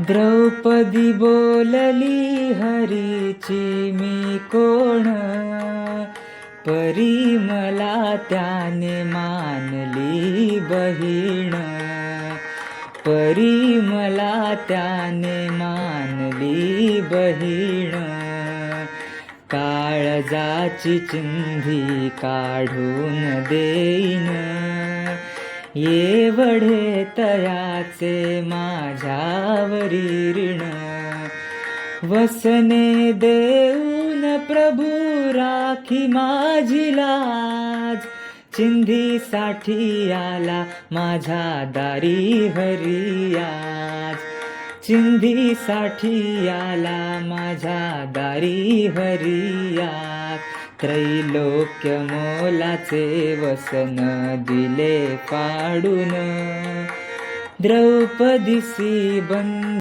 द्रौपदी बोलली हरीची मी कोण, परी मला त्याने मानली बहीण, परी मला त्याने मानली बहीण. काळजाची चिंधी काढून देईन, एवढे तयाचे माझ्यावरी ऋण. वसने देऊन प्रभू राखी माझी लाज, चिंधीसाठी आला माझ्या दारी हरी आज. चिंधीसाठी आला माझ्या दारी हरी आज. त्रैलोक्य मोलाचे वसन दिले पाडून, द्रौपदीसी बंद